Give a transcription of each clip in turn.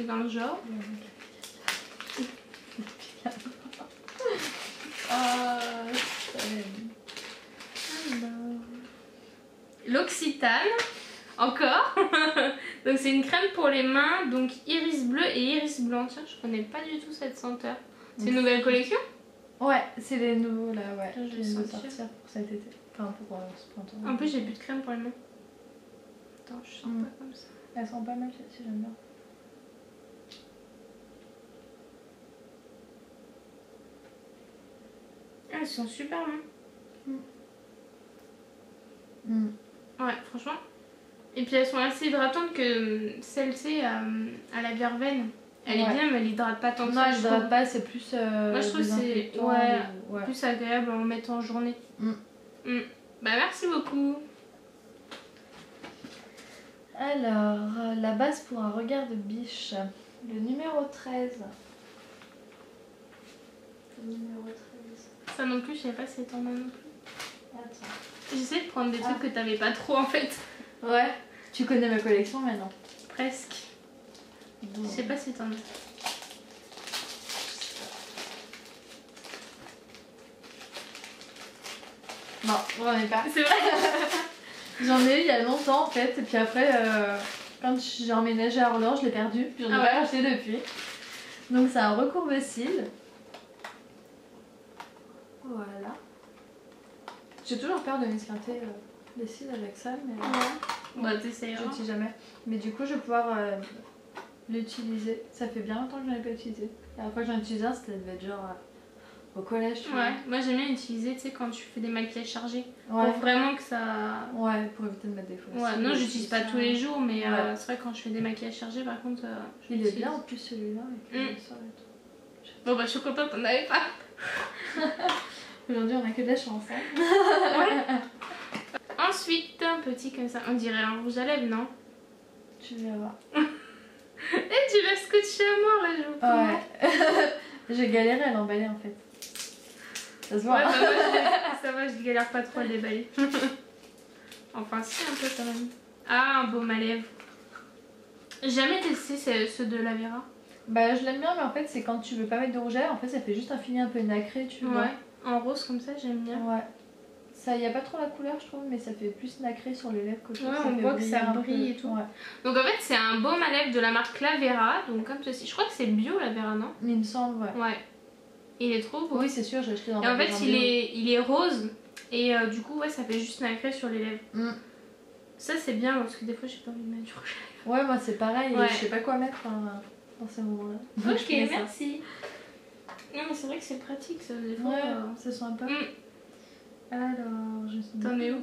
truc dans le genre. L'Occitane, encore. Donc c'est une crème pour les mains, donc iris bleu et iris blanc. Tiens, je connais pas du tout cette senteur. C'est une nouvelle collection? Ouais, c'est les nouveaux là, ouais. Je vais sortir pour cet été. Enfin, pour ce printemps. En plus, j'ai plus de crème pour les mains. Attends, je sens pas comme ça. Elles sont pas mal, si j'aime bien. Elles sont super bonnes. Ouais, franchement. Et puis elles sont assez hydratantes que celle-ci à la verveine. Elle est bien, mais elle hydrate pas tant que ça. Non, elle hydrate pas, c'est plus. Moi je trouve que c'est plus agréable à en mettre en journée. Bah merci beaucoup. Alors, la base pour un regard de biche. Le numéro 13. Le numéro 13. Ça non plus, je savais pas si c'était en main non plus. Attends. J'essaie de prendre des trucs que t'avais pas trop en fait. Ouais, tu connais ma collection maintenant. Presque. Je sais pas si t'en as. Non, j'en ai pas. C'est vrai. J'en ai eu il y a longtemps en fait, et puis après, quand j'ai emménagé à Orléans, je l'ai perdu, puis j'en ai pas racheté depuis. Donc c'est un recourbe-cils. Voilà. J'ai toujours peur de m'esquinter les cils avec ça, mais Bah t'essayeras. je l'utilise jamais. Mais du coup, je vais pouvoir l'utiliser. Ça fait bien longtemps que je n'en ai pas utilisé. La dernière fois que j'en ai utilisé un, c'était devait être genre au collège. Tu vois. Moi j'aime bien l'utiliser, tu sais, quand tu fais des maquillages chargés. Ouais. Pour vraiment que ça. Ouais, pour éviter de mettre des fausses. Ouais, non, j'utilise pas tous les jours, mais c'est vrai quand je fais des maquillages chargés, par contre. Il est bien en plus celui-là. Bon bah je suis contente, t'en avais pas. Aujourd'hui on a que de la chance. Ensuite, un petit comme ça, on dirait un rouge à lèvres, non? Tu vas voir. Et tu l'as scotché à mort là, je vous promets. Ouais. J'ai galéré à l'emballer en fait. Ça se voit. Ouais, bah moi, ça va, je galère pas trop à le déballer. Enfin, si, un peu quand même. Ah, un baume à lèvres. J'ai jamais testé ceux de la Vera. Bah, je l'aime bien, mais en fait, c'est quand tu veux pas mettre de rouge à lèvres, en fait, ça fait juste un fini un peu nacré, tu vois. Ouais, en rose comme ça, j'aime bien. Ouais. Ça, y a pas trop la couleur, je trouve, mais ça fait plus nacré sur les lèvres que je trouve. Ouais, on voit que ça brille et tout. Ouais. Donc en fait, c'est un baume à lèvres de la marque La Vera, donc comme ceci. Je crois que c'est bio La Vera, non? Il me semble, ouais. Ouais. Il est trop beau. Oui, c'est sûr, j'ai acheté dans Et en fait, il est rose et du coup, ouais, ça fait juste nacré sur les lèvres. Ça, c'est bien parce que des fois, j'ai pas envie de mettre du rouge à lèvres. Ouais, moi, c'est pareil, Ouais. je sais pas quoi mettre dans ces moments-là. Ok, merci. Non, mais c'est vrai que c'est pratique ça, des fois. Ouais, c'est sympa. Alors, je suis. T'en es où?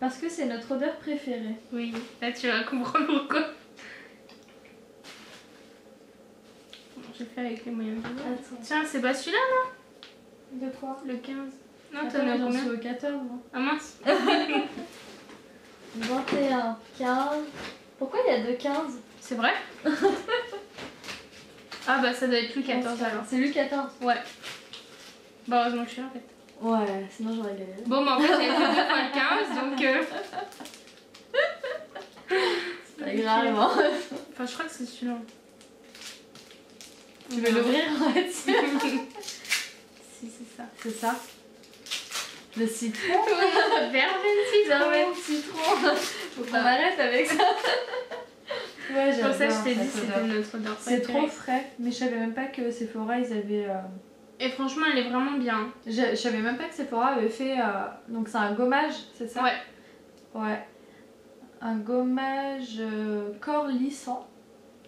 Parce que c'est notre odeur préférée. Oui, là tu vas comprendre pourquoi. Bon, je fais avec les moyens de bord. Tiens, c'est pas celui-là, non? De quoi? Le 15. Non, Attends, t'en as j'en combien? suis au 14. Hein. Ah mince. 21, 15. Pourquoi il y a 2 15? C'est vrai? Ah bah ça doit être lui 14 alors. C'est lui 14. Ouais. Bah heureusement que je suis là en fait. Ouais, sinon j'aurais galéré. Bon, mais en fait, j'avais fait 2 fois le 15, donc. C'est pas grave. Hein. Enfin, je crois que c'est celui-là. Tu veux l'ouvrir en fait? Si, c'est ça. C'est ça. Le citron. Verveine citron. Faut qu'on arrête avec ça. Ouais, c'est pour ça que je t'ai dit c'était notre odeur c'est préférée. trop frais, mais je savais même pas que Sephora ils avaient. Et franchement, elle est vraiment bien. Je savais même pas que Sephora avait fait. Donc c'est un gommage, c'est ça? Ouais. Ouais. Un gommage corps lissant.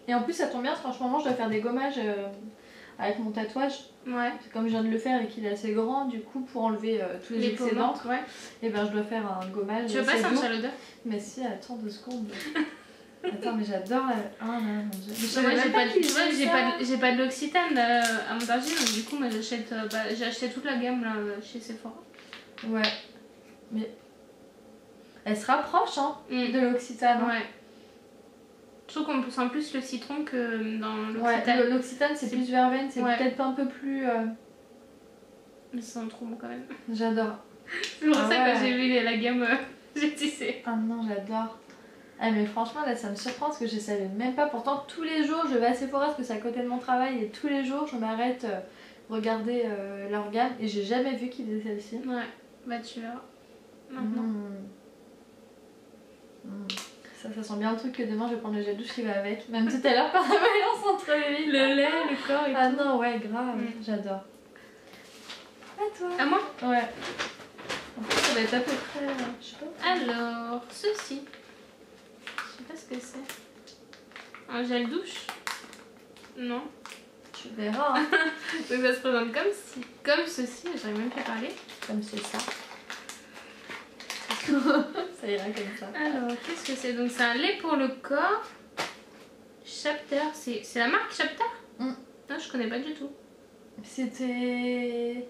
Et en plus, ça tombe bien parce qu'en ce moment, je dois faire des gommages avec mon tatouage. Ouais. Comme je viens de le faire et qu'il est assez grand, du coup, pour enlever tous les excédents, ouais. Et ben je dois faire un gommage. Tu veux pas sentir l'odeur? Mais si, attends 2 secondes. Attends, mais j'adore la. Oh non, mon dieu. Moi, j'ai pas de l'Occitane à montager, donc du coup, moi j'achète. J'ai acheté toute la gamme là chez Sephora. Ouais. Mais. Elle se rapproche hein, de l'Occitane. Ouais. Je trouve qu'on sent plus le citron que dans l'Occitane. Ouais, l'Occitane c'est plus verveine, c'est peut-être un peu plus. Mais ça sent trop bon quand même. J'adore. C'est pour ça que quand j'ai vu la gamme, j'ai tissé. Ah non, j'adore. Ah mais franchement là ça me surprend parce que je savais même pas. Pourtant tous les jours je vais à Sephora parce que c'est à côté de mon travail et tous les jours je m'arrête regarder leur gamme et j'ai jamais vu qu'ils faisaient celle-ci. Ouais, bah tu verras. Maintenant. Ça sent bien le truc que demain je vais prendre le gel douche qui va avec. Même tout à l'heure quand on avait lancé entre les lignes. Le lait, le corps et tout. Ah non ouais grave, j'adore. À toi. À moi? Ouais. En fait ça va être à peu près... je sais pas. Alors, ceci. Je sais pas ce que c'est. Un gel douche? Non. Tu verras. Hein. Donc ça se présente comme ceci, j'arrive même plus à parler. Comme c'est ça. Ça ira comme ça. Alors, qu'est-ce que c'est? Donc c'est un lait pour le corps. Chapter, c'est la marque Chapter? Non, je connais pas du tout. C'était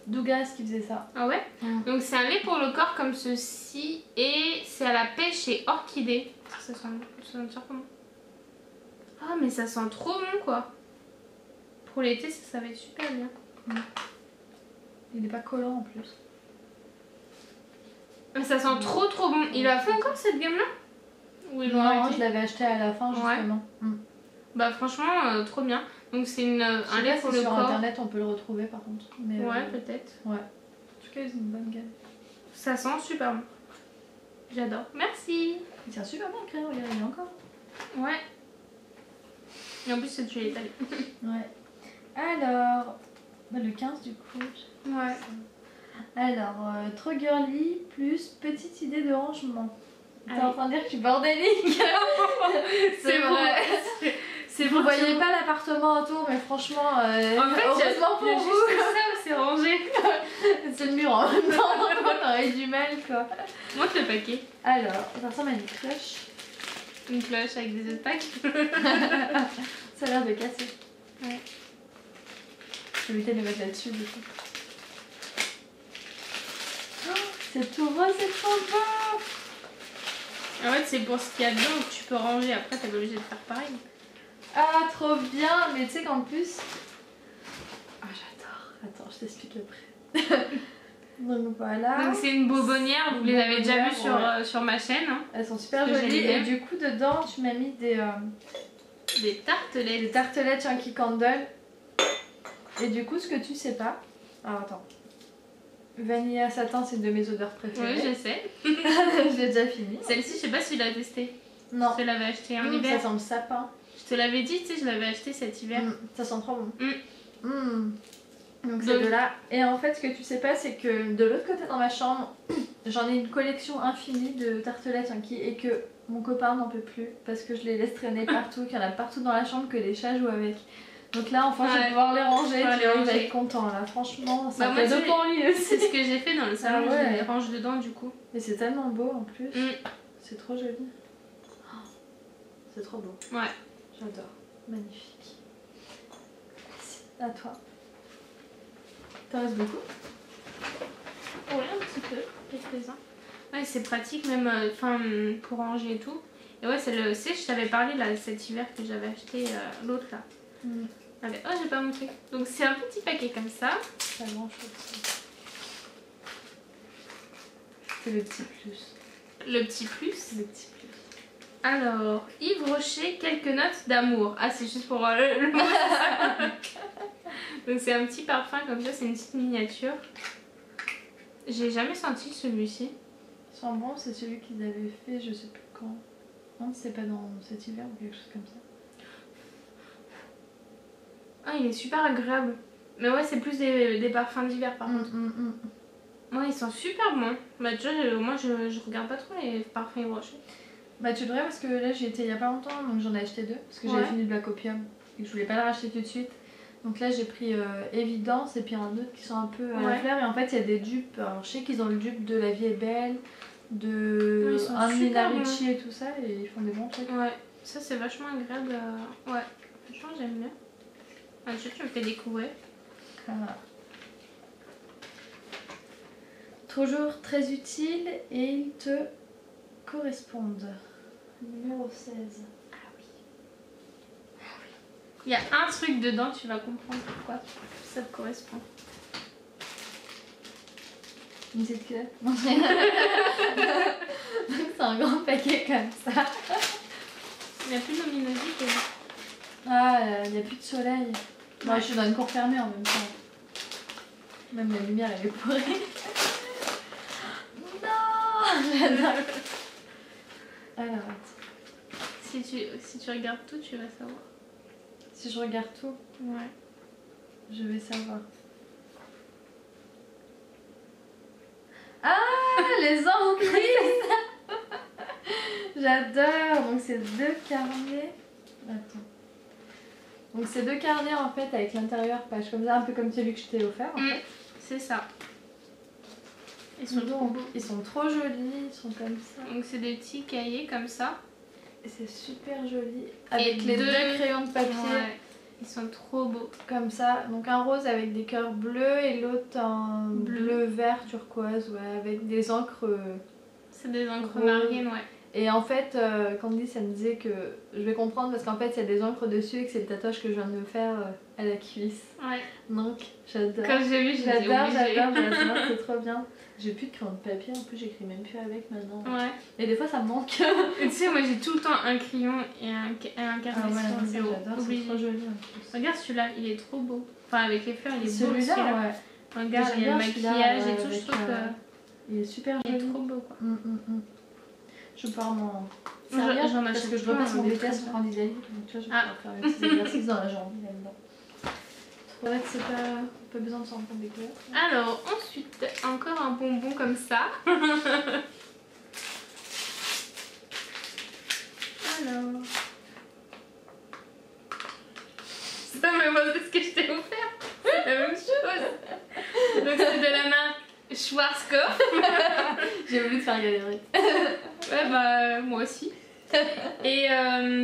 Dougas qui faisait ça. Ah ouais? Donc c'est un lait pour le corps comme ceci et c'est à la pêche et orchidée. Ça sent comment? Ah mais ça sent trop bon quoi. Pour l'été ça va être super bien. Il n'est pas collant en plus. Mais ça sent trop bon. Il a fait encore cette gamme là? Ou ils l'ont Non, arrêté? je l'avais acheté à la fin justement. Ouais. Bah franchement trop bien. Donc c'est un lait pour le sur corps. internet on peut le retrouver par contre. Mais ouais peut-être. Ouais. En tout cas ils ont une bonne gamme. Ça sent super bon. J'adore. Merci. Il tient super bien le crayon, regarde, il y a encore. Ouais. Et en plus tu l'as étalé. Ouais. Alors, le 15 du coup. Ouais. Alors, trop girly plus petite idée de rangement. T'es Allez. en train de dire que je suis bordélique. C'est vrai. Vous voyez pas l'appartement autour, mais franchement, en fait, heureusement pour vous. C'est ça où c'est rangé. C'est le mur en même temps, on aurait du mal quoi. Montre le paquet. Alors, ça ressemble à une cloche. Une cloche avec des œufs. Ça a l'air de casser. Ouais. Je vais éviter de le mettre là-dessus du coup. Oh, c'est tout rose, c'est trop beau. En fait, c'est pour ce qu'il y a dedans que tu peux ranger. Après, t'es pas obligé de faire pareil. Ah, trop bien. Mais tu sais qu'en plus... Ah, j'adore. Attends, je t'explique le prix. Donc voilà. Donc c'est une bonbonnière, vous les avez déjà vues sur ma chaîne. Hein. Elles sont super Parce que jolies. j'ai les Et mêmes. du coup, dedans, tu m'as mis des Des tartelettes. tartelettes Chunky Candle. Et du coup, ce que tu sais pas... Alors, attends. Vanilla satin, c'est une de mes odeurs préférées. Oui, je sais. Je l'ai déjà fini. Celle-ci, je sais pas si tu l'as testée. Non. Je te l'avais achetée en hiver. Ça sent le sapin. Je te l'avais dit, tu sais, je l'avais acheté cet hiver. Ça sent trop bon. Mm. Donc c'est de là. Et en fait, ce que tu sais pas, c'est que de l'autre côté dans ma chambre, j'en ai une collection infinie de tartelettes Chunky et que mon copain n'en peut plus parce que je les laisse traîner partout, qu'il y en a partout dans la chambre, que les chats jouent avec. Donc là, enfin, je vais pouvoir les ranger. Tu vois, il va être content là. Franchement, ça fait deux pour lui aussi. C'est ce que j'ai fait dans le salon. Ah ouais. Je les range dedans du coup. Et c'est tellement beau en plus. C'est trop joli. Oh, c'est trop beau. Ouais. J'adore. Magnifique. Merci. À toi. T'en restes beaucoup? Ouais, un petit peu. Quelques-uns. Ouais, c'est pratique même pour ranger et tout. Et ouais, je t'avais parlé là cet hiver que j'avais acheté l'autre là. Oh, j'ai pas montré. Donc c'est un petit paquet comme ça. Pas grand chose. C'est le petit plus. Le petit plus. Le petit plus. Alors, Yves Rocher, quelques notes d'amour. Ah, c'est juste pour le mot, c'est ça. Donc c'est un petit parfum comme ça, c'est une petite miniature. J'ai jamais senti celui-ci. Il sent bon, c'est celui qu'ils avaient fait, je sais plus quand. Non, c'est pas dans cet hiver ou quelque chose comme ça. Ah, il est super agréable. Mais ouais, c'est plus des parfums d'hiver par contre. Ouais, ils sont super bons. Bah, tu vois, moi je regarde pas trop les parfums Yves Rocher. Bah, tu devrais parce que là j'y étais il y a pas longtemps donc j'en ai acheté deux parce que j'avais fini le Black Opium et que je voulais pas le racheter tout de suite. Donc là j'ai pris Évidence et puis un autre qui sont un peu à la fleur et en fait il y a des dupes. Alors je sais qu'ils ont le dupe de La Vie est Belle, de Nina Ricci et tout ça et ils font des bons trucs. Ouais, ça c'est vachement agréable. Ouais, franchement j'aime bien. Ah, tu me fais découvrir. Voilà. Toujours très utile et ils te correspondent. Numéro 16. Ah oui. Il y a un truc dedans, tu vas comprendre pourquoi ça te correspond. Une petite culotte. Donc c'est un grand paquet comme ça. Il n'y a plus de luminosité. Ah, il n'y a plus de soleil. Moi, je suis dans une cour fermée en même temps. Même la lumière, elle est pourrie. Non, j'adore. Alors, attends. Si tu regardes tout, tu vas savoir. Si je regarde tout, Ouais. je vais savoir. Ah, les emprises. J'adore. Donc, c'est 2 carnets. Attends. Donc, c'est 2 carnets en fait avec l'intérieur page comme ça, un peu comme celui que je t'ai offert en fait. C'est ça. Ils sont trop beaux. Ils sont trop jolis, ils sont comme ça. Donc c'est des petits cahiers comme ça. Et c'est super joli. Avec les deux 2 crayons de papier. Ouais. Ils sont trop beaux. Comme ça. Donc un rose avec des cœurs bleus et l'autre un bleu vert turquoise, ouais, avec des encres. C'est des encres rose. marines, ouais. Et en fait, Candice, elle me disait que je vais comprendre parce qu'en fait, il y a des encres dessus et que c'est le tatouage que je viens de me faire à la cuisse. Ouais. Donc, j'adore. Quand j'ai vu, j'étais obligée. J'adore, c'est trop bien. J'ai plus de crayon de papier, en plus, j'écris même plus avec maintenant. Ouais. Et des fois, ça me manque. Et tu sais, moi j'ai tout le temps un crayon et un carnet Ah ouais, sur le ça, bureau. j'adore, c'est trop joli en plus. Regarde celui-là, il est trop beau. Enfin, avec les fleurs, il est beau. Celui-là, ouais. Regarde, il y a le maquillage et tout, je trouve il est super qu'il est joli. trop beau quoi. Je vais pouvoir m'en servir J'en parce achète que je plein, repasse mon des BTS très pour Candice. Donc tu vois, je vais pouvoir faire un petit exercice dans la jambe là-dedans. C'est vrai que c'est pas besoin de s'en prendre des couleurs. Alors, ensuite, encore un bonbon comme ça. Alors. Ça me montre ce que je t'ai offert. C'est la même chose. Donc, c'est de la marque Schwarzkopf. J'ai voulu te faire galérer. Ouais, bah, moi aussi. Et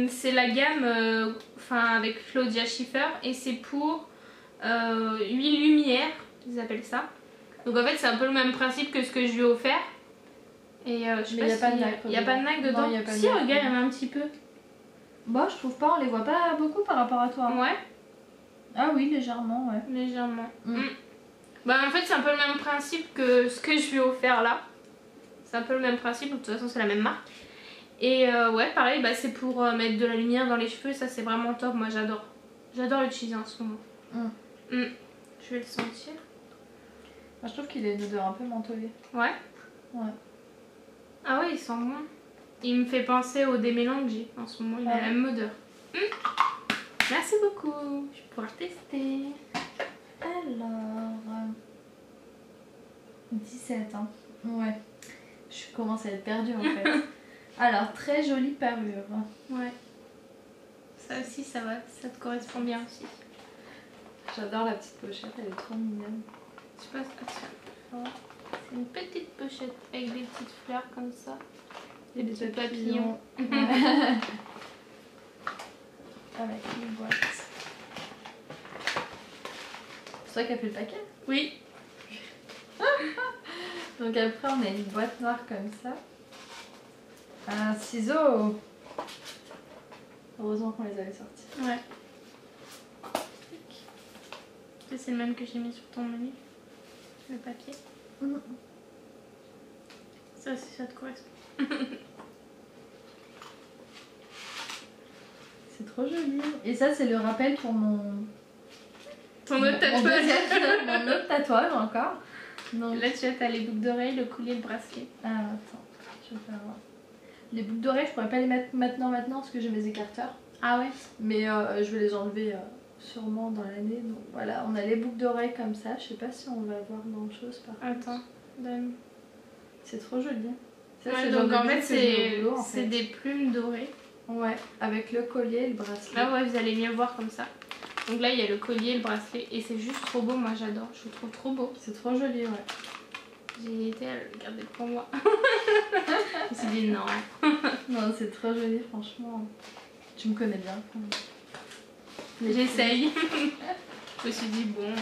c'est la gamme avec Claudia Schiffer. Et c'est pour 8 lumières, ils appellent ça. Donc en fait, c'est un peu le même principe que ce que je lui ai offert. Et je sais mais pas il n'y a pas de nacre dedans. Non, y a pas de si, nacre. regarde, il y en a un petit peu. Bah, je trouve pas, on les voit pas beaucoup par rapport à toi. Ouais, Ah oui, légèrement, ouais. légèrement. Bah en fait, c'est un peu le même principe que ce que je lui ai offert là. C'est un peu le même principe, de toute façon, c'est la même marque. Et ouais, pareil, bah, c'est pour mettre de la lumière dans les cheveux, ça c'est vraiment top, moi j'adore. J'adore l'utiliser en ce moment. Je vais le sentir. Moi, je trouve qu'il a une odeur un peu mentholée. Ouais. Ouais. Ah ouais, il sent bon. Il me fait penser au démélange que j'ai en ce moment, il a la même odeur. Merci beaucoup, je vais pouvoir tester. Alors... 17, hein. Ouais. Je commence à être perdue en fait. Alors, très jolie parure. Ouais. Ça aussi, ça va, ça te correspond bien aussi. J'adore la petite pochette, elle est trop mignonne. Je sais pas, c'est une petite pochette avec des petites fleurs comme ça. Et des petits papillons. papillons. Avec une boîte. C'est toi qui as fait le paquet? Oui. Donc après, on a une boîte noire comme ça. Un ciseau. Heureusement qu'on les avait sortis. Ouais. C'est le même que j'ai mis sur ton menu. Le papier. Ça aussi, ça te correspond. C'est trop joli. Et ça, c'est le rappel pour Ton autre tatouage. Mon autre tatouage encore. Donc... Là, tu as les boucles d'oreilles, le collier, le bracelet. Ah, attends. Je vais faire voir. Les boucles d'oreilles, je pourrais pas les mettre maintenant parce que j'ai mes écarteurs. Ah ouais. Mais je vais les enlever sûrement dans l'année. Donc voilà, on a les boucles d'oreilles comme ça. Je sais pas si on va voir grand chose par contre. Attends, donne. C'est trop joli. Ça, Ouais, c'est donc en fait, c'est c'est des plumes dorées. Ouais, avec le collier et le bracelet. Ah ouais, vous allez mieux voir comme ça. Donc là, il y a le collier, le bracelet. Et c'est juste trop beau, moi j'adore. Je le trouve trop beau. C'est trop joli, ouais. J'ai été à le garder pour moi. Je me suis dit non. Non, c'est trop joli, franchement. Tu me connais bien. J'essaye. Je me suis dit bon.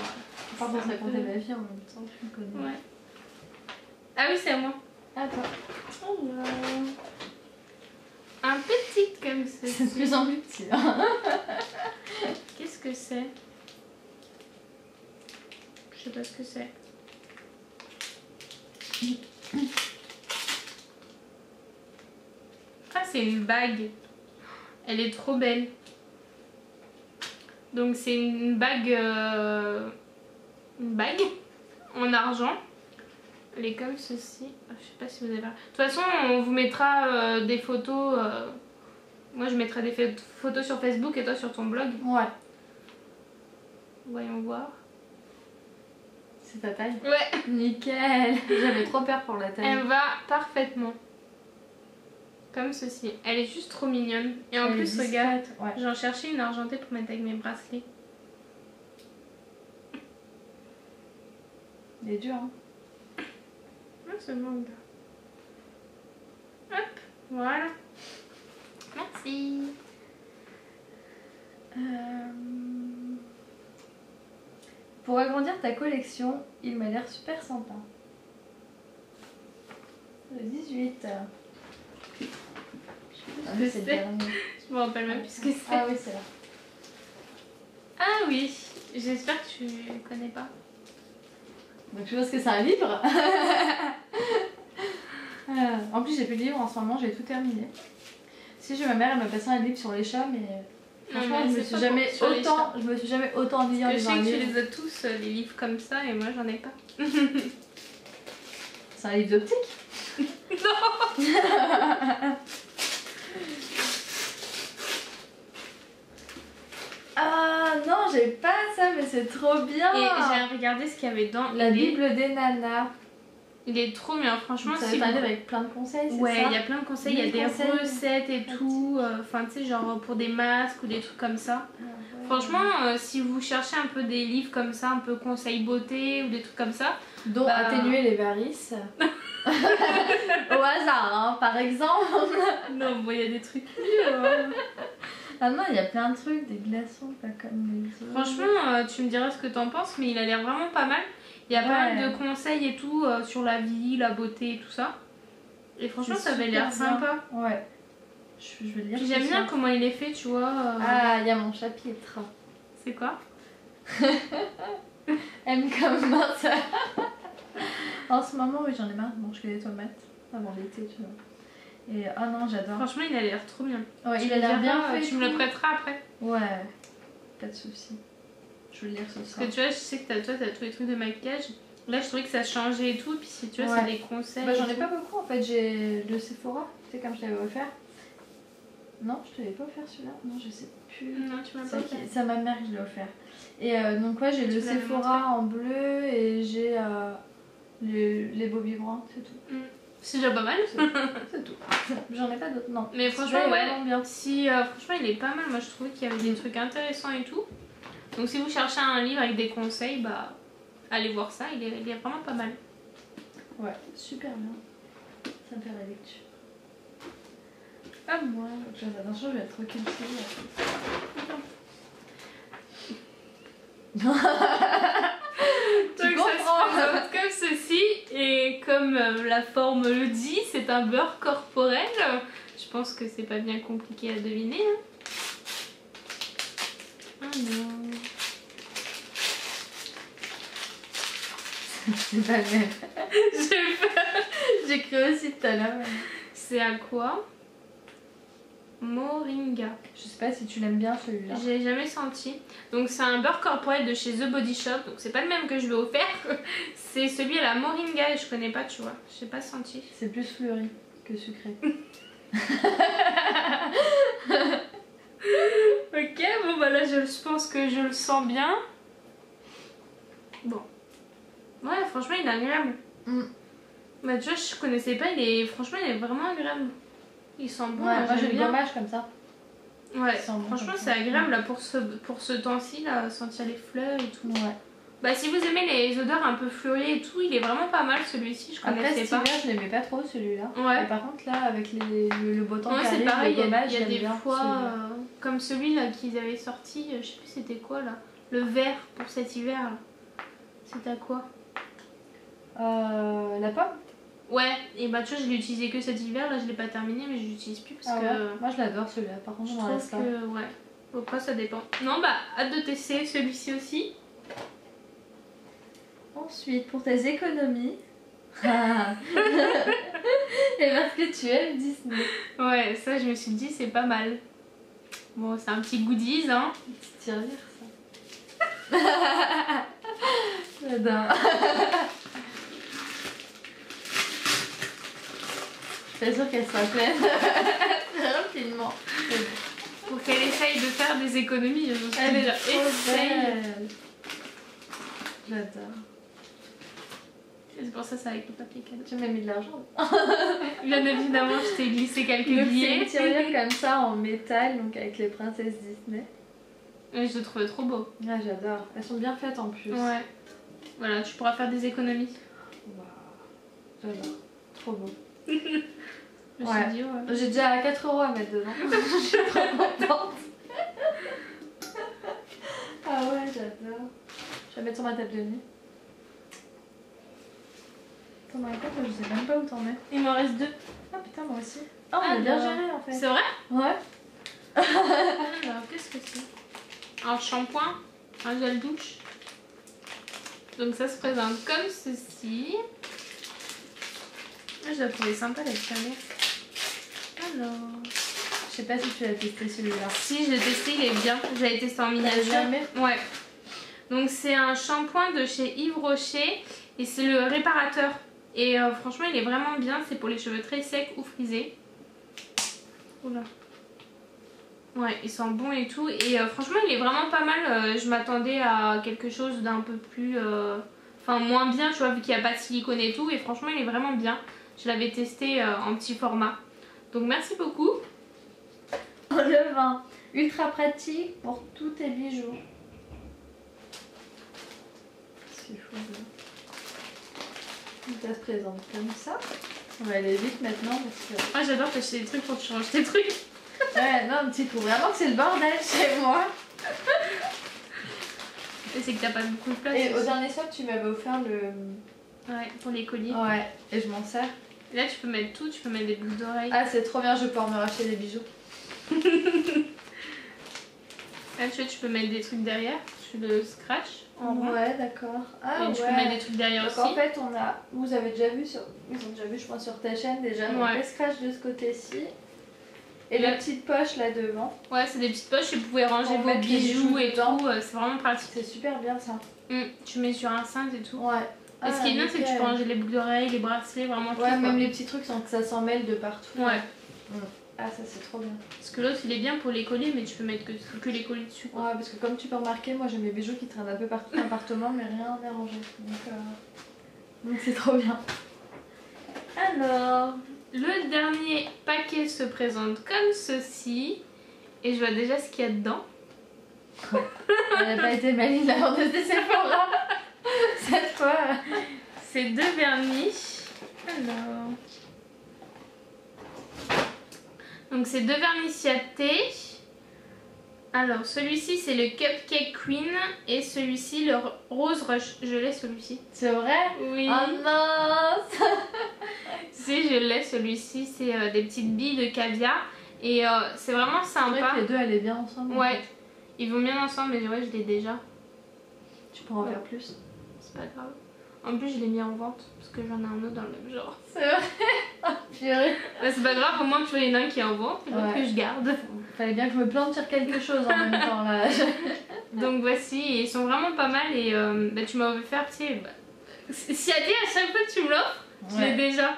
Par contre, ça comptait ma vie en même temps, tu me connais. Ouais. Ah oui, c'est à moi. Attends. Alors... Un petit comme ceci. C'est de plus en plus petit. Hein. Qu'est-ce que c'est? Je sais pas ce que c'est. Ah, c'est une bague. Elle est trop belle. Donc c'est une bague en argent. Elle est comme ceci. Je sais pas si vous avez... De toute façon, on vous mettra des photos. Moi, je mettrai des photos sur Facebook et toi sur ton blog. Ouais. Voyons voir. C'est ta taille? Ouais. Nickel. J'avais trop peur pour la taille. Elle va parfaitement. Comme ceci. Elle est juste trop mignonne. Et en plus, regarde, ouais. j'en cherchais une argentée pour mettre avec mes bracelets. Il est dur, hein. Non, c'est bon. Hop, voilà. Merci. Pour agrandir ta collection, il m'a l'air super sympa. Le 18. Ah, c'est le dernier. Je me rappelle même plus ce que c'est. Ah oui, c'est là. Ah oui, j'espère que tu connais pas. Donc je pense que c'est un livre. En plus j'ai plus de livres en ce moment, j'ai tout terminé. Si ma mère elle m'a passé un livre sur les chats, mais franchement je me suis jamais autant ennuyée en lisant un livre. Je sais que tu les as tous les livres comme ça et moi j'en ai pas. C'est un livre d'optique? Non. Ah non, j'ai pas ça, mais c'est trop bien. Et j'ai regardé ce qu'il y avait dans la Bible des nanas. Il est trop bien, franchement. Ça va avec plein de conseils, c'est ça? Ouais, il y a plein de conseils, il y a des recettes et tout. Enfin, tu sais, genre pour des masques ou des trucs comme ça. Ah, ouais. Franchement, si vous cherchez un peu des livres comme ça, un peu conseils beauté ou des trucs comme ça. Dont atténuer les varices. Au hasard, hein, par exemple. Non, bon, il y a des trucs mieux. Ah non, il y a plein de trucs, des glaçons, pas comme les autres. Franchement, tu me diras ce que t'en penses, mais il a l'air vraiment pas mal. Il y a pas mal de conseils et tout sur la vie, la beauté et tout ça. Et franchement, ça avait l'air sympa. Ouais. Je vais le lire. J'aime bien comment il est fait, tu vois. Ah, il y a mon chapitre. C'est quoi? M comme mince. En ce moment, oui, j'en ai marre de manger des tomates avant l'été, tu vois. Et oh non, j'adore. Franchement, il a l'air trop bien. Ouais, il a l'air bien fait. Tu me le prêteras après? Ouais, pas de soucis. Je vais le lire ce soir. Parce que tu vois, je sais que toi, t'as tous les trucs de maquillage. Là, je trouvais que ça changeait et tout. Puis si tu vois, c'est des conseils. Bah, j'en ai pas beaucoup en fait. J'ai le Sephora, tu sais, comme je t'avais offert. Non, je te l'avais pas offert celui-là. Non, je sais plus. Non, tu m'as pas offert. C'est à ma mère que je l'ai offert. Et donc, ouais, j'ai le Sephora en bleu et j'ai les Bobbi Brown, c'est tout. C'est déjà pas mal. C'est tout. J'en ai pas d'autres, non. Mais franchement, ouais, bien. Si, franchement, il est pas mal. Moi, je trouvais qu'il y avait des trucs intéressants et tout. Donc, si vous cherchez un livre avec des conseils, bah, allez voir ça. Il est vraiment pas mal. Ouais, super bien. Ça me fait la lecture. Ah, moi. Attention, je vais être troquer le Donc ça se présente comme ceci et comme la forme le dit, c'est un beurre corporel. Je pense que c'est pas bien compliqué à deviner. Hein. Oh non. C'est pas le même. J'ai cru aussi tout à l'heure. C'est à quoi? Moringa. Je sais pas si tu l'aimes bien celui-là. J'ai jamais senti. Donc c'est un beurre corporel de chez The Body Shop. Donc c'est pas le même que je vais offrir. C'est celui à la moringa et je connais pas, tu vois. J'ai pas senti. C'est plus fleuri que sucré. Ok, bon bah là je pense que je le sens bien. Bon. Ouais, franchement il est agréable. Bah tu vois, je connaissais pas, franchement il est vraiment agréable. Il sent bon. Ouais, moi j'ai le gommage comme ça. Ouais, franchement c'est agréable là, pour ce temps-ci, là, sentir les fleurs et tout. Ouais. Bah si vous aimez les odeurs un peu fleuries et tout, il est vraiment pas mal celui-ci, je connaissais pas. Après, je l'aimais pas trop celui-là. Ouais. Et par contre là, avec le beau temps qui c'est arrive, pareil, le gommage, il y a des fois, comme celui-là qu'ils avaient sorti, je sais plus c'était quoi là, le vert pour cet hiver là. C'était à quoi? La pomme. Ouais, et bah tu vois, je l'ai utilisé que cet hiver, là je l'ai pas terminé, mais je l'utilise plus parce que. Ouais. Moi je l'adore celui-là, par contre je m'en laisse pas. Ouais, après ça dépend. Non, bah hâte de tester celui-ci aussi. Ensuite, pour tes économies, Ah. Et parce que tu aimes Disney. Ouais, ça je me suis dit c'est pas mal. Bon, c'est un petit goodies, hein. Petite tirelire, ça. J'adore. Je suis sûre qu'elle sera pleine. Rapidement. Pour qu'elle essaye de faire des économies, je me suis Elle est déjà trop essaye. belle. J'adore. C'est pour ça c'est avec le papier cadeau. Tu m'as mis de l'argent. Bien évidemment, je t'ai glissé quelques Donc c'est billets. une tirelire comme ça en métal, donc avec les princesses Disney. Et je le trouvais trop beau. Ah, j'adore. Elles sont bien faites en plus. Ouais. Voilà, tu pourras faire des économies. Waouh. J'adore. Trop beau. Je me Ouais. suis dit, ouais. J'ai déjà 4 € à mettre dedans. Je suis trop contente. Ah ouais, j'adore. Je vais mettre sur ma table de nuit. T'en as quoi? Je sais même pas où t'en es. Il m'en reste 2. Ah putain, moi aussi. Ah, on a bien géré en fait. C'est vrai? Ouais. Alors, qu'est-ce que c'est? Un shampoing, un gel douche. Donc ça se présente comme ceci. Ah, je la trouvais sympa la tirelire. Alors... Je sais pas si tu l'as testé celui-là. Si, je l'ai testé, il est bien. Je l'avais testé en miniature. jamais? Ouais. Donc c'est un shampoing de chez Yves Rocher et c'est le réparateur. Et franchement, il est vraiment bien. C'est pour les cheveux très secs ou frisés. Oula. Ouais, il sent bon et tout. Et franchement, il est vraiment pas mal. Je m'attendais à quelque chose d'un peu plus... Enfin, moins bien, tu vois, vu qu'il n'y a pas de silicone et tout. Et franchement, il est vraiment bien. Je l'avais testé en petit format. Donc merci beaucoup. Le vin. Ultra pratique pour tous tes bijoux. C'est fou. Ça se présente comme ça. On va aller vite maintenant parce que... Ah, j'adore t'acheter des trucs pour que tu ranges tes trucs. Ouais, non, tu trouves vraiment que c'est le bordel chez moi. Et c'est que t'as pas beaucoup de place. Et au aussi. dernier soir, tu m'avais offert le... Ouais, pour les colliers. Ouais, et je m'en sers. Et là, tu peux mettre tout. Tu peux mettre des boucles d'oreilles. Ah, c'est trop bien, je vais pouvoir me racheter des bijoux. Là, tu peux mettre des trucs derrière. Tu le scratch en rond. Ouais, d'accord. Ah, Et tu peux mettre des trucs derrière Donc aussi. en fait, on a... Vous avez déjà vu sur... Ils ont déjà vu, je pense, sur ta chaîne déjà. Donc Ouais. le scratch de ce côté-ci. Et Ouais. la petite poche là devant. Ouais, c'est des petites poches et vous pouvez ranger Pour vos mettre les bijoux bijoux et dedans. tout. C'est vraiment pratique. C'est super bien ça. Tu mets sur un cintre et tout. Ouais. Et ce qui est bien, c'est que tu peux nickel. ranger les boucles d'oreilles, les bracelets, vraiment tout. Ouais, quoi. même les petits trucs sans que ça s'en mêle de partout. Ouais. Ah, ça c'est trop bien. Parce que l'autre, il est bien pour les colliers, mais tu peux mettre que les colliers dessus. Quoi. Ouais, parce que comme tu peux remarquer, moi j'ai mes bijoux qui traînent un peu partout dans l'appartement, mais rien n'est rangé. Donc c'est trop bien. Alors, le dernier paquet se présente comme ceci. Et je vois déjà ce qu'il y a dedans. Elle n'a pas été maligne la vendeuse de Sephora. Cette fois. C'est 2 vernis. Alors. Donc c'est 2 vernis Ciaté. Alors celui-ci c'est le Cupcake Queen et celui-ci le Rose Rush. Je l'ai celui-ci. C'est vrai? Oui. Oh mince. Si je l'ai celui-ci, c'est des petites billes de caviar et c'est vraiment C'est vrai sympa. que les deux allaient bien ensemble. en Ouais, fait. ils vont bien ensemble mais ouais je l'ai déjà. Tu pourras en faire plus. C'est pas grave. En plus je l'ai mis en vente parce que j'en ai un autre dans le même genre. C'est vrai. Oh, purée. Bah, c'est pas grave, au moins tu vois il y en a un qui est en vente et l'autre Ouais. que je garde. Fallait bien que je me plante sur quelque chose en même temps là. Donc voici, et ils sont vraiment pas mal et bah, tu m'as offert, tu sais, si à dire à chaque fois que tu me l'offres, je l'ai déjà.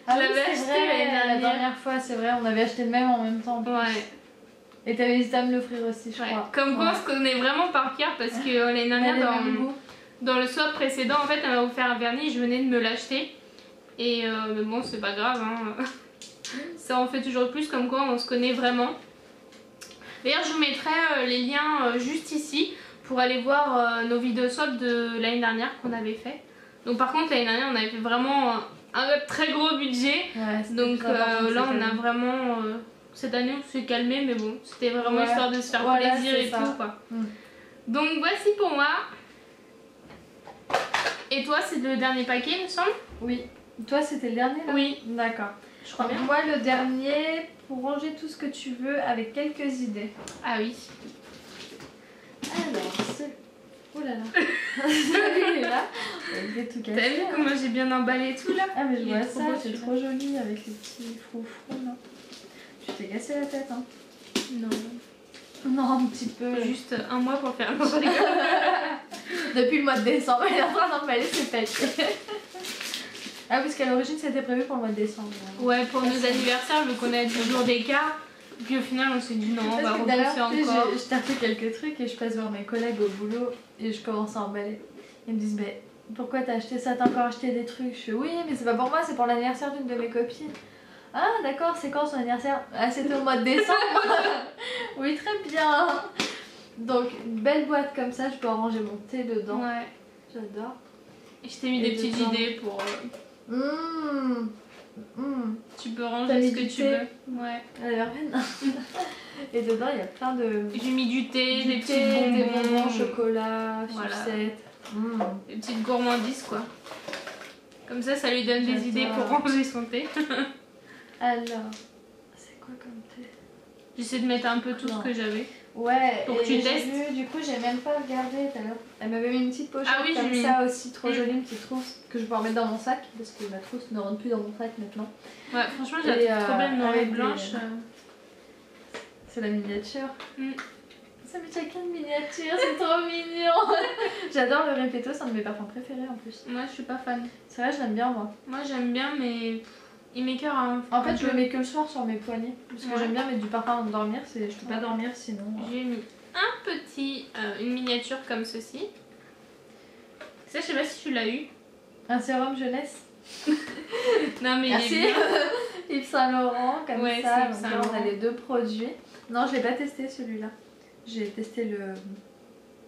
Ah Je oui, l'avais c'est acheté vrai, l'année la dernière. dernière fois, c'est vrai, on avait acheté le même en même temps. en plus. Ouais, Et t'avais hésité à me l'offrir aussi, je ouais. crois. Comme quoi Ouais. on se connaît vraiment par cœur parce que l'année On a les dernière mêmes goûts. dans le swap précédent, en fait elle m'a offert un vernis, je venais de me l'acheter. Et mais bon, c'est pas grave, hein. Ça en fait toujours plus, comme quoi on se connaît vraiment. D'ailleurs, je vous mettrai les liens juste ici pour aller voir nos vidéos swap de l'année dernière qu'on avait fait. Donc par contre, l'année dernière, on avait fait vraiment un très gros budget. Ouais, c'était Donc plus important que là, cette on a année. vraiment... cette année, on s'est calmé, mais bon, c'était vraiment Ouais. histoire de se faire Voilà, plaisir c'est et ça. tout, quoi. Mm. Donc voici pour moi. Et toi, c'est le dernier paquet, il me semble? Oui. Toi, c'était le dernier là? Oui, D'accord. je crois bien. Moi, le dernier, pour ranger tout ce que tu veux avec quelques idées. Ah oui. Alors, c'est... Oh là là. Il est là. Il est tout cassé. T'as vu comment j'ai bien emballé tout là? Ah mais je Il vois est trop ça, beau, c'est celui-là. trop joli avec les petits froufrous là. Tu t'es cassé la tête hein? Non. Non, un petit peu. Juste un mois pour faire un truc. Depuis le mois de décembre, elle est en train d'emballer ses pêches. Ah parce qu'à l'origine c'était prévu pour le mois de décembre. Ouais, pour nos anniversaires, vu qu'on a 10 jours d'écart. Puis au final, on s'est dit non, on va Parce que d'ailleurs, repousser encore. je t'ai refait quelques trucs et je passe voir mes collègues au boulot et je commence à emballer. Ils me disent, mais pourquoi t'as acheté ça? T'as encore acheté des trucs? Je fais, oui, mais c'est pas pour moi, c'est pour l'anniversaire d'une de mes copines. Ah, d'accord, c'est quand son anniversaire? Ah, c'était au mois de décembre. Oui, très bien. Donc, une belle boîte comme ça, je peux ranger mon thé dedans. Ouais. J'adore. Et je t'ai mis Et des petites dedans. idées pour. Tu peux T'as ranger mis ce que du tu thé? veux. Ouais. Elle a peine. Et dedans, il y a plein de. J'ai mis du thé, Du des thé, petits des bonbons, bonbons, chocolat, Voilà. sucettes. des petites gourmandises quoi. Comme ça lui donne des J'adore. idées pour ranger son thé. Alors, c'est quoi comme thé? J'essaie de mettre un peu tout Non. ce que j'avais. Ouais, Pour et que tu j'ai testes. vu, du coup, j'ai même pas regardé tout à l'heure. Elle m'avait mis une petite pochette Ah oui, comme j'ai ça aussi, trop Mm. jolie, une petite trousse que je vais remettre dans mon sac parce que ma trousse ne rentre plus dans mon sac maintenant. Ouais, franchement, j'ai Et, la trouve trop belle noire et avec des- blanche. C'est la miniature. Mm. Ça met chacun de miniature, c'est trop mignon. J'adore le Repetto, c'est un de mes parfums préférés en plus. Moi, je suis pas fan. C'est vrai, je l'aime bien moi. Moi, j'aime bien, mais il m'écœure. Hein. En fait, je le mets que le soir sur mes poignets parce que Ouais. j'aime bien mettre du parfum avant de dormir. Je peux pas Ouais. dormir sinon. J'ai mis une miniature comme ceci. Ça, je sais pas si tu l'as eu. Un sérum jeunesse. Non, mais Merci. il est bien. Yves Saint Laurent, comme Ouais, ça. c'est Yves Donc Saint là, on a Laurent. les deux produits. Non, je l'ai pas testé celui-là. J'ai testé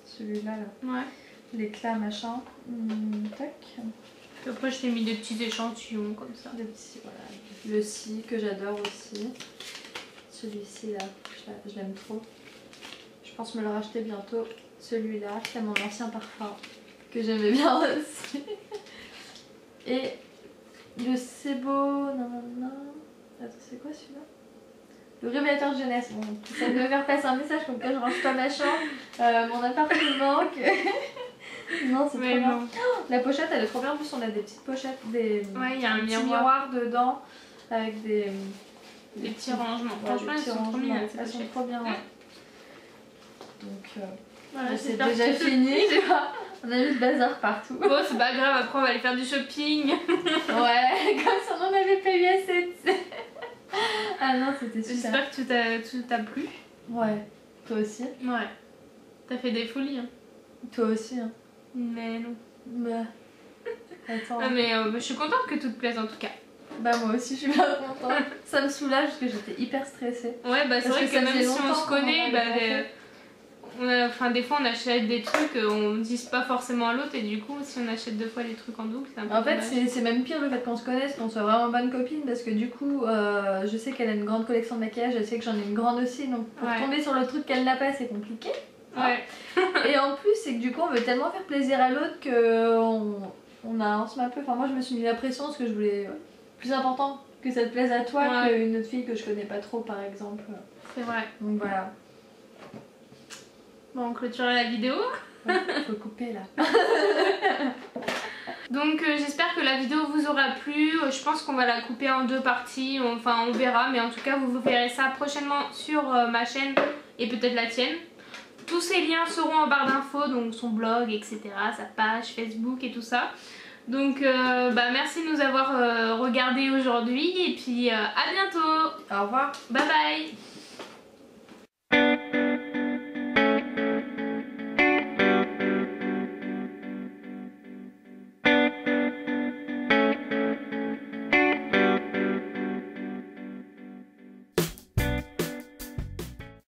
celui-là, là. Ouais. L'éclat machin. Tac. Puis après, je t'ai mis des petits échantillons comme ça. Le petit, voilà. Le si que j'adore aussi. Celui-ci là, je l'aime trop. Je pense me le racheter bientôt. Celui-là, c'est mon ancien parfum que j'aimais bien aussi. Et le Sebo. Non. Attends, c'est quoi celui-là? Le révélateur de jeunesse. Bon, ça devait faire passer un message comme quoi je range pas ma chambre, mon appartement. Non, c'est trop Mais bien. non. La pochette, elle est trop bien. En plus, on a des petites pochettes, des Ouais, il y a un petits miroir. miroirs dedans avec des Des petits rangements. ouais, Franchement, des elles petits sont trop rangements. mignonnes. Elles sont trop bien. Ouais. Donc, Voilà, c'est j'espère déjà que- fini. On a mis le bazar partout. Bon, c'est pas grave, après on va aller faire du shopping. Ouais, comme si on en avait pas eu assez. Tu sais. Ah non, c'était super. J'espère que tout t'a plu. Ouais, toi aussi. Ouais. T'as fait des folies. Hein. Toi aussi. Hein. Mais non. Bah. Attends. Ah, mais je suis contente que tout te plaise en tout cas. Bah, moi aussi, je suis bien contente. Ça me soulage parce que j'étais hyper stressée. Ouais, bah c'est Parce vrai que que ça même faisait si on longtemps se qu'on connaît, en bah, avait pas fait. enfin, des fois on achète des trucs, on ne dise pas forcément à l'autre et du coup si on achète deux fois les trucs en double, c'est un peu En fait, dommage. c'est même pire le fait qu'on se connaisse, qu'on soit vraiment bonne copine parce que du coup, je sais qu'elle a une grande collection de maquillage, je sais que j'en ai une grande aussi, donc pour Ouais. tomber sur le truc qu'elle n'a pas, c'est compliqué. Ouais. Et en plus, c'est que du coup, on veut tellement faire plaisir à l'autre que on se met un peu. Enfin, moi, je me suis mis la pression parce que je voulais plus important que ça te plaise à toi Ouais. qu'une autre fille que je connais pas trop, par exemple. C'est vrai. Donc voilà. Bon, on clôture la vidéo. Ouais, faut couper là. Donc j'espère que la vidéo vous aura plu. Je pense qu'on va la couper en deux parties. Enfin, on verra. Mais en tout cas, vous verrez ça prochainement sur ma chaîne et peut-être la tienne. Tous ces liens seront en barre d'infos, donc son blog, etc. Sa page Facebook et tout ça. Donc merci de nous avoir regardés aujourd'hui. Et puis à bientôt. Au revoir. Bye bye.